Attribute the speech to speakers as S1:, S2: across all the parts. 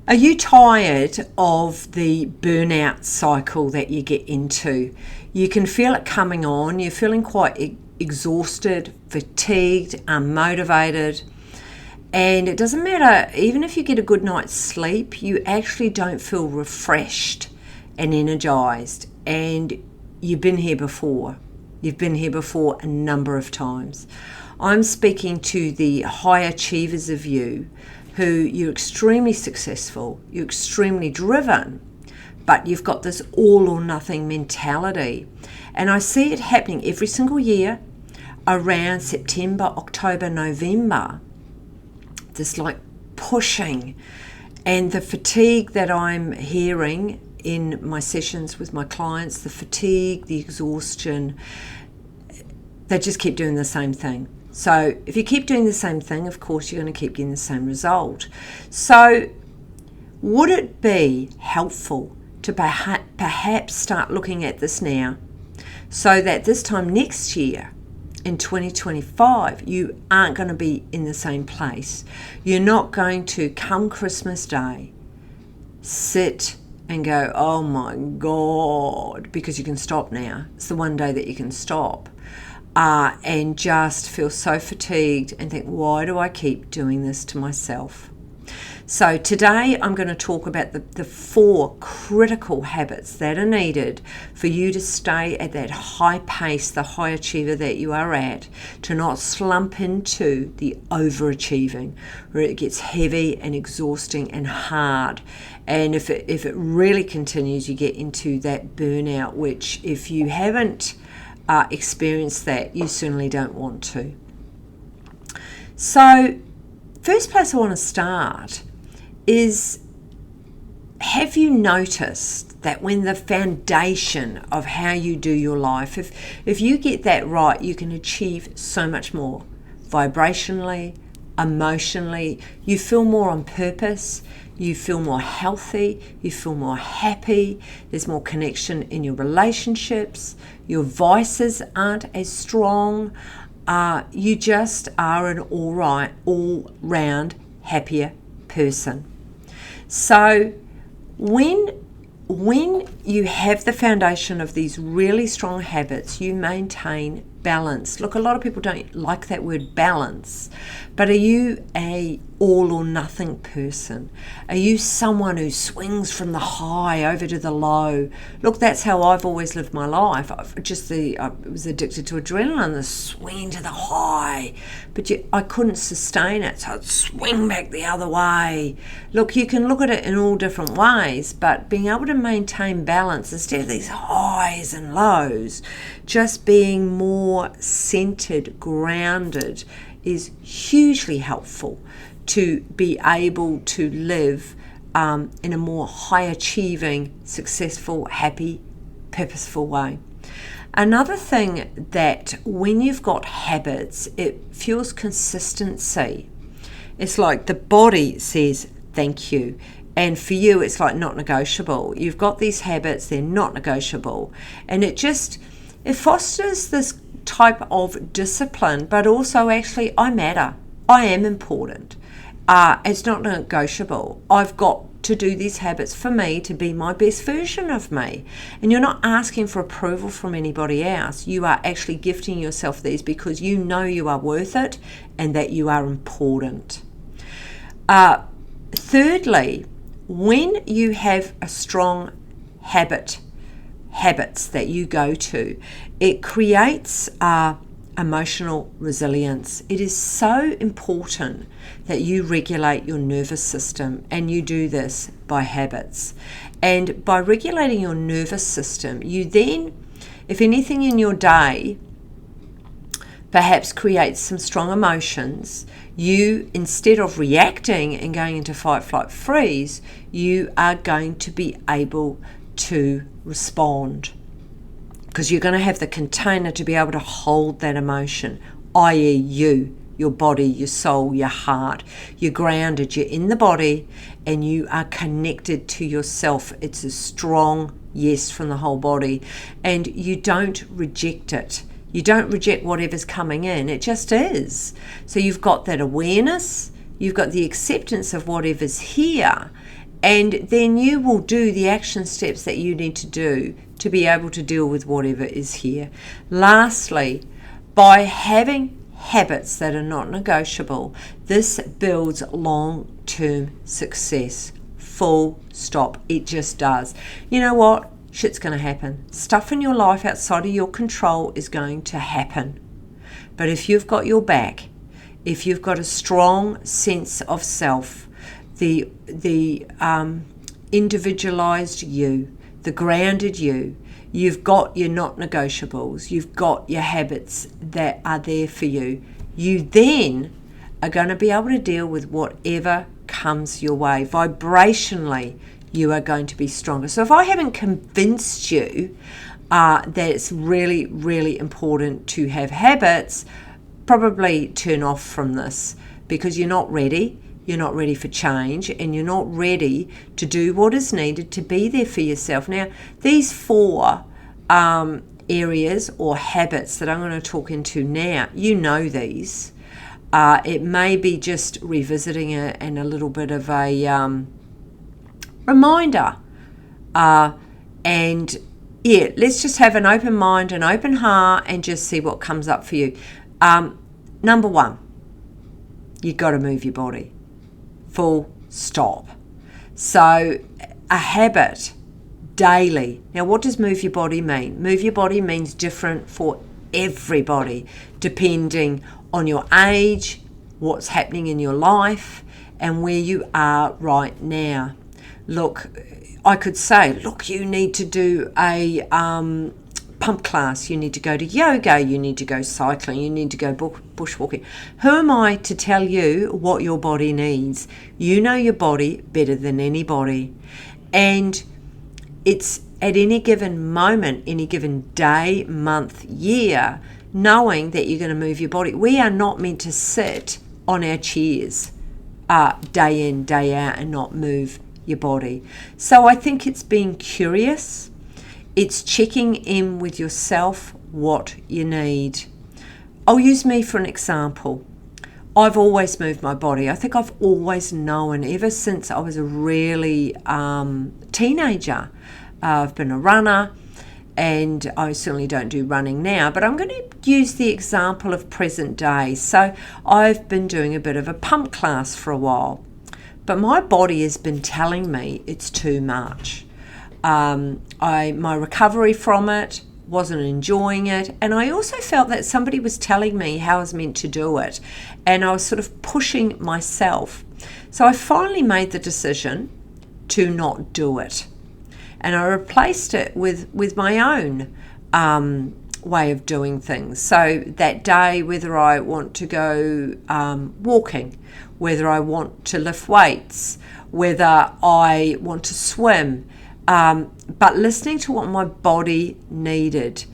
S1: Are you tired of the burnout cycle that you get into? You can feel it coming on. You're feeling quite exhausted, fatigued, unmotivated. And it doesn't matter, even if you get a good night's sleep, you actually don't feel refreshed and energized. And you've been here before. You've been here before a number of times. I'm speaking to the high achievers of you who you're extremely successful, you're extremely driven, but you've got this all or nothing mentality. And I see it happening every single year around September, October, November. This like pushing, and the fatigue that I'm hearing in my sessions with my clients, the fatigue, the exhaustion, they just keep doing the same thing. So if you keep doing the same thing, of course, you're going to keep getting the same result. So would it be helpful to perhaps start looking at this now so that this time next year, in 2025, you aren't going to be in the same place. You're not going to, come Christmas Day, sit and go, oh my God, because you can stop now. It's the one day that you can stop. And just feel so fatigued and think, why do I keep doing this to myself? So today I'm going to talk about the 4 critical habits that are needed for you to stay at that high pace, the high achiever that you are at, to not slump into the overachieving, where it gets heavy and exhausting and hard. And if it really continues, you get into that burnout, which if you haven't experienced that, you certainly don't want to. So first place I want to start is, have you noticed that when the foundation of how you do your life, if you get that right, you can achieve so much more vibrationally, emotionally. You feel more on purpose, you feel more healthy, you feel more happy, there's more connection in your relationships, your vices aren't as strong, you just are an all-round happier person. So when you have the foundation of these really strong habits, you maintain balance. Look, a lot of people don't like that word balance, but are you a all or nothing person? Are you someone who swings from the high over to the low? Look, that's how I've always lived my life. I was addicted to adrenaline, the swing to the high, but I couldn't sustain it, so I'd swing back the other way. Look, you can look at it in all different ways, but being able to maintain balance instead of these highs and lows, just being more centered, grounded, is hugely helpful to be able to live in a more high-achieving, successful, happy, purposeful way. Another thing that when you've got habits, it fuels consistency. It's like the body says thank you. And for you, it's like not negotiable. You've got these habits, they're not negotiable. And it fosters this type of discipline, but also actually, I matter. I am important. It's not negotiable. I've got to do these habits for me to be my best version of me. And you're not asking for approval from anybody else. You are actually gifting yourself these because you know you are worth it and that you are important. Thirdly, when you have a strong habits that you go to, it creates emotional resilience. It is so important that you regulate your nervous system, and you do this by habits. And by regulating your nervous system, you then, if anything in your day perhaps creates some strong emotions, you, instead of reacting and going into fight, flight, freeze, you are going to be able to respond, because you're going to have the container to be able to hold that emotion, i.e. you, your body, your soul, your heart. You're grounded, you're in the body, and you are connected to yourself. It's a strong yes from the whole body, and you don't reject it. You don't reject whatever's coming in, it just is. So you've got that awareness, you've got the acceptance of whatever's here, And then you will do the action steps that you need to do to be able to deal with whatever is here. Lastly, by having habits that are not negotiable, this builds long-term success. Full stop. It just does. You know what? Shit's going to happen. Stuff in your life outside of your control is going to happen. But if you've got your back, if you've got a strong sense of self, the individualized you, the grounded you, you've got your not negotiables, you've got your habits that are there for you, you then are going to be able to deal with whatever comes your way. Vibrationally, you are going to be stronger. So if I haven't convinced you that it's really, really important to have habits, probably turn off from this, because you're not ready. You're not ready for change, and you're not ready to do what is needed to be there for yourself. Now, these 4 areas or habits that I'm going to talk into now, you know these. It may be just revisiting it and a little bit of a reminder. And yeah, let's just have an open mind, an open heart, and just see what comes up for you. Number 1, you've got to move your body. Full stop. So a habit daily. Now, what does move your body mean? Move your body means different for everybody, depending on your age, what's happening in your life, and where you are right now. Look, I could say, look, you need to do a pump class, you need to go to yoga, you need to go cycling, you need to go bushwalking. Who am I to tell you what your body needs? You know your body better than anybody. And it's at any given moment, any given day, month, year, knowing that you're going to move your body. We are not meant to sit on our chairs day in, day out and not move your body. So I think it's being curious. It's checking in with yourself what you need. I'll use me for an example. I've always moved my body. I think I've always known, ever since I was a really teenager. I've been a runner, and I certainly don't do running now, but I'm going to use the example of present day. So I've been doing a bit of a pump class for a while, but my body has been telling me it's too much. My recovery from it, wasn't enjoying it, and I also felt that somebody was telling me how I was meant to do it, and I was sort of pushing myself. So I finally made the decision to not do it, and I replaced it with my own way of doing things. So that day, whether I want to go walking, whether I want to lift weights, whether I want to swim, but listening to what my body needed,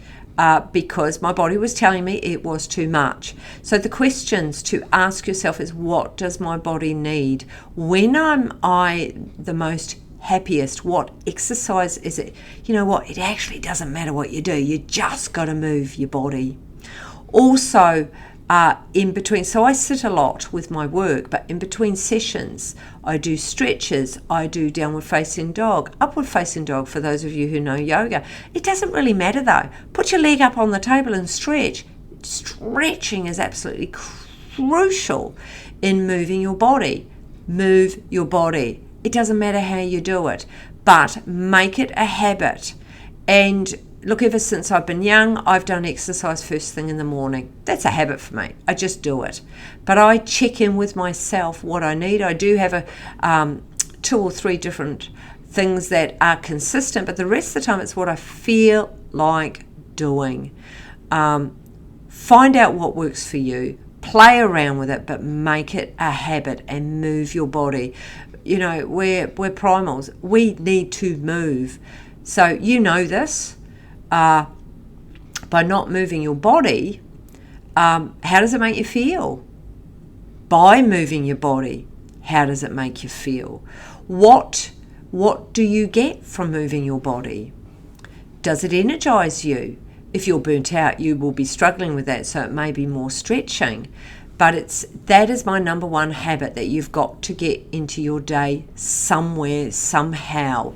S1: because my body was telling me it was too much. So the questions to ask yourself is, what does my body need? When am I the most happiest? What exercise is it? You know what? It actually doesn't matter what you do. You just got to move your body. Also, in between, so I sit a lot with my work, but in between sessions, I do stretches, I do downward facing dog, upward facing dog for those of you who know yoga. It doesn't really matter though. Put your leg up on the table and stretch. Stretching is absolutely crucial in moving your body. Move your body. It doesn't matter how you do it, but make it a habit. And look, ever since I've been young, I've done exercise first thing in the morning. That's a habit for me. I just do it. But I check in with myself what I need. I do have 2 or 3 different things that are consistent, but the rest of the time it's what I feel like doing. Find out what works for you. Play around with it, but make it a habit and move your body. You know, we're primals. We need to move. So you know this. By not moving your body, how does it make you feel? By moving your body, how does it make you feel? What do you get from moving your body? Does it energize you? If you're burnt out, you will be struggling with that, so it may be more stretching. But that is my number one habit that you've got to get into your day somewhere, somehow,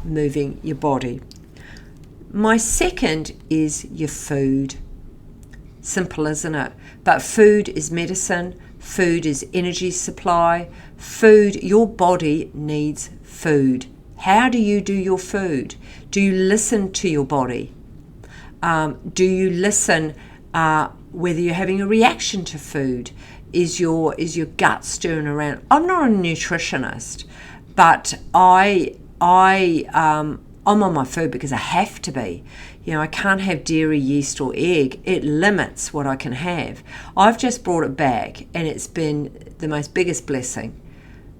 S1: moving your body. My second is your food. Simple, isn't it? But food is medicine. Food is energy supply. Food, your body needs food. How do you do your food? Do you listen to your body? Do you listen whether you're having a reaction to food? Is your gut stirring around? I'm not a nutritionist, but I'm on my food because I have to be. I can't have dairy, yeast or egg. It limits what I can have. I've just brought it back and it's been the most biggest blessing.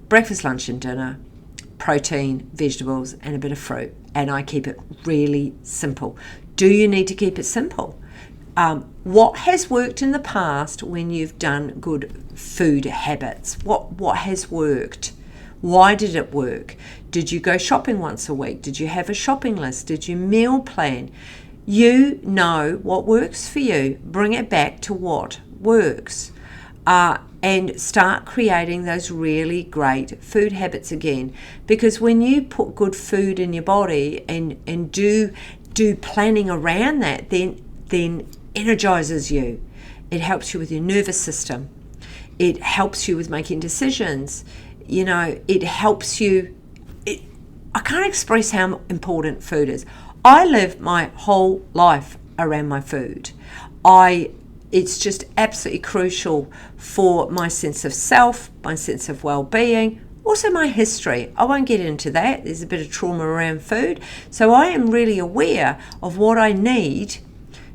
S1: Breakfast, lunch and dinner, protein, vegetables and a bit of fruit. And I keep it really simple. Do you need to keep it simple? What has worked in the past when you've done good food habits? What has worked? Why did it work? Did you go shopping once a week? Did you have a shopping list? Did you meal plan? You know what works for you. Bring it back to what works. And start creating those really great food habits again. Because when you put good food in your body and do planning around that, then energizes you. It helps you with your nervous system. It helps you with making decisions. It helps you. I can't express how important food is. I live my whole life around my food. It's just absolutely crucial for my sense of self, my sense of well-being, also my history. I won't get into that. There's a bit of trauma around food. So I am really aware of what I need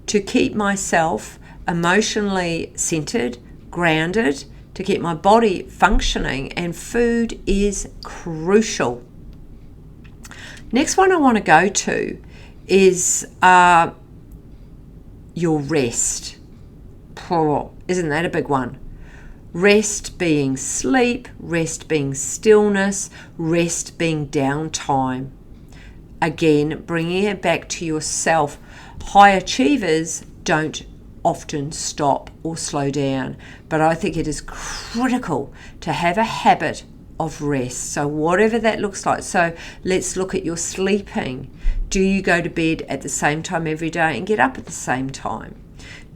S1: to keep myself emotionally centered, grounded, to keep my body functioning, and food is crucial. Next one I want to go to is your rest. Isn't that a big one? Rest being sleep, rest being stillness, rest being downtime. Again, bringing it back to yourself. High achievers don't often stop or slow down, but I think it is critical to have a habit of rest. So whatever that looks like. So let's look at your sleeping. Do you go to bed at the same time every day and get up at the same time?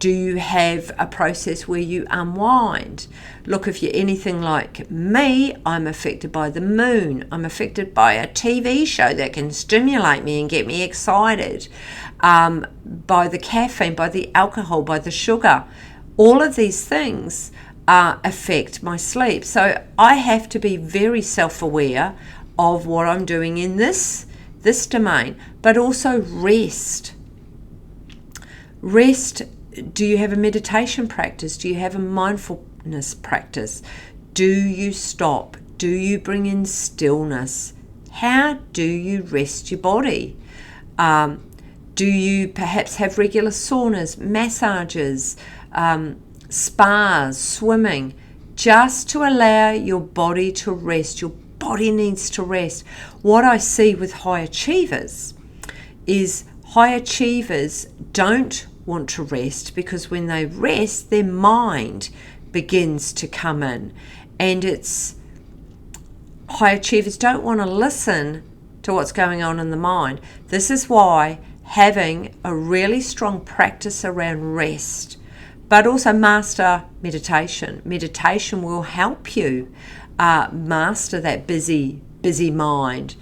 S1: Do you have a process where you unwind? Look, if you're anything like me, I'm affected by the moon. I'm affected by a TV show that can stimulate me and get me excited. By the caffeine, by the alcohol, by the sugar. All of these things affect my sleep. So I have to be very self-aware of what I'm doing in this domain, but also rest. Rest. Do you have a meditation practice? Do you have a mindfulness practice? Do you stop? Do you bring in stillness? How do you rest your body? Do you perhaps have regular saunas, massages, spas, swimming, just to allow your body to rest? Your body needs to rest. What I see with high achievers is high achievers don't want to rest, because when they rest, their mind begins to come in, and it's high achievers don't want to listen to what's going on in the mind. This is why having a really strong practice around rest, but also master meditation. Meditation will help you master that busy mind.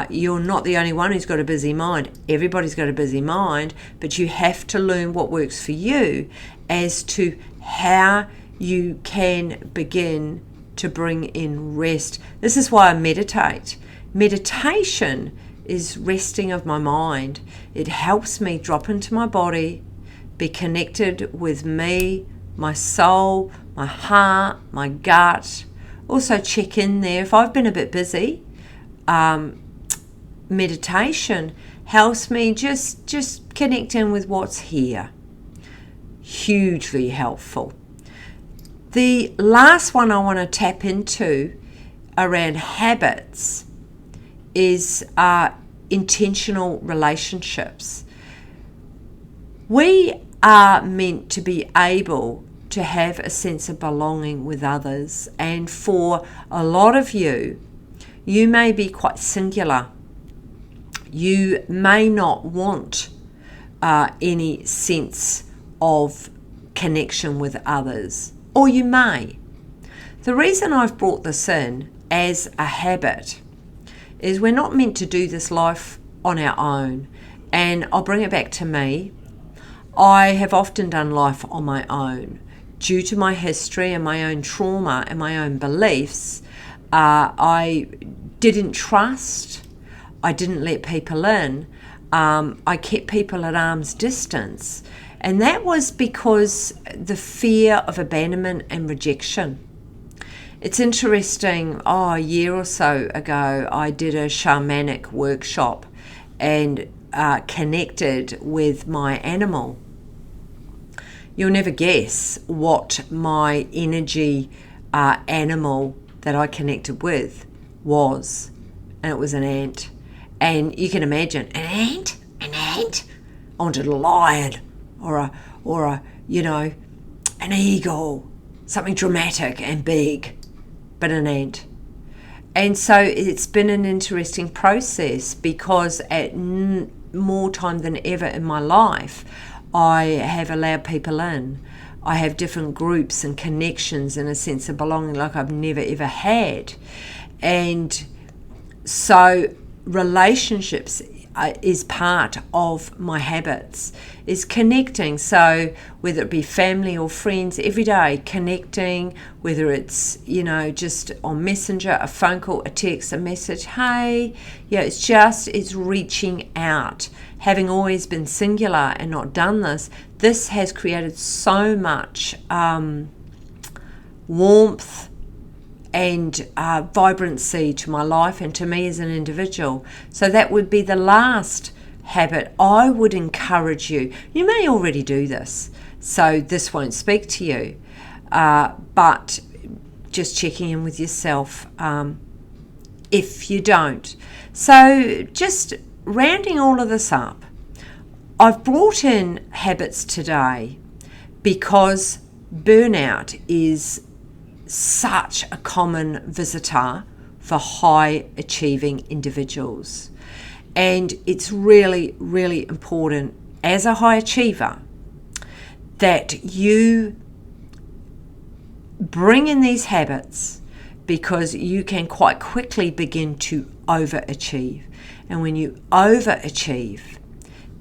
S1: You're not the only one who's got a busy mind. Everybody's got a busy mind, but you have to learn what works for you as to how you can begin to bring in rest. This is why I meditate. Meditation is resting of my mind. It helps me drop into my body, be connected with me, my soul, my heart, my gut. Also check in there. If I've been a bit busy, meditation helps me just connect in with what's here. Hugely helpful. The last one I want to tap into around habits is intentional relationships. We are meant to be able to have a sense of belonging with others. And for a lot of you, you may be quite singular. You may not want any sense of connection with others, or you may. The reason I've brought this in as a habit is we're not meant to do this life on our own. And I'll bring it back to me. I have often done life on my own. Due to my history and my own trauma and my own beliefs, I didn't trust. I didn't let people in. I kept people at arm's distance. And that was because the fear of abandonment and rejection. It's interesting, a year or so ago, I did a shamanic workshop and connected with my animal. You'll never guess what my energy animal that I connected with was. And it was an ant. And you can imagine, an ant? An ant? I wanted a lion or a an eagle, something dramatic and big, but an ant. And so it's been an interesting process because at more time than ever in my life, I have allowed people in. I have different groups and connections and a sense of belonging like I've never ever had. And so relationships is part of my habits, is connecting. So whether it be family or friends, every day connecting, whether it's, just on Messenger, a phone call, a text, a message, hey, it's reaching out. Having always been singular and not done this has created so much warmth and vibrancy to my life and to me as an individual. So that would be the last habit I would encourage you. You may already do this, so this won't speak to you, but just checking in with yourself if you don't. So just rounding all of this up, I've brought in habits today because burnout is such a common visitor for high achieving individuals. And it's really, really important as a high achiever that you bring in these habits, because you can quite quickly begin to overachieve. And when you overachieve,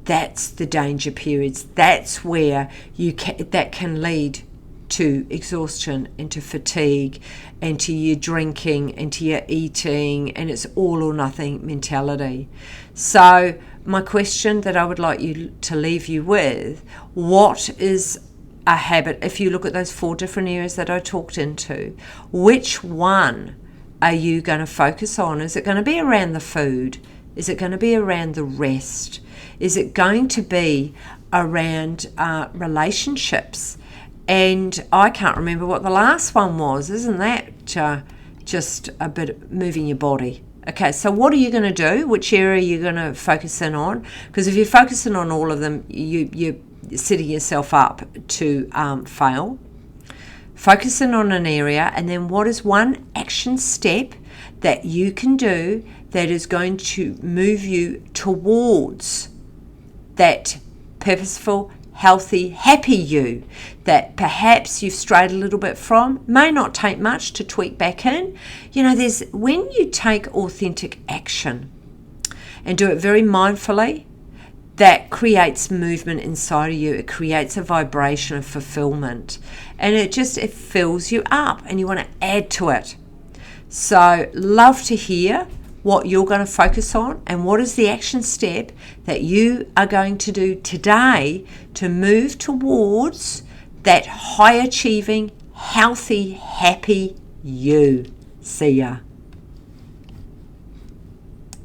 S1: that's the danger periods. That's where that can lead to exhaustion and to fatigue and to your drinking and to your eating, and it's all or nothing mentality. So my question that I would like you to leave you with, what is a habit, if you look at those 4 different areas that I talked into, which one are you going to focus on? Is it going to be around the food? Is it going to be around the rest? Is it going to be around relationships? And I can't remember what the last one was. Isn't that just a bit moving your body? Okay, so what are you going to do? Which area are you going to focus in on? Because if you're focusing on all of them, you're setting yourself up to fail. Focusing on an area, and then what is one action step that you can do that is going to move you towards that purposeful, healthy, happy you that perhaps you've strayed a little bit from. May not take much to tweak back in. There's when you take authentic action and do it very mindfully, that creates movement inside of you. It creates a vibration of fulfillment, and it fills you up, and you want to add to it. So love to hear what you're going to focus on and what is the action step that you are going to do today to move towards that high achieving, healthy, happy you. See ya.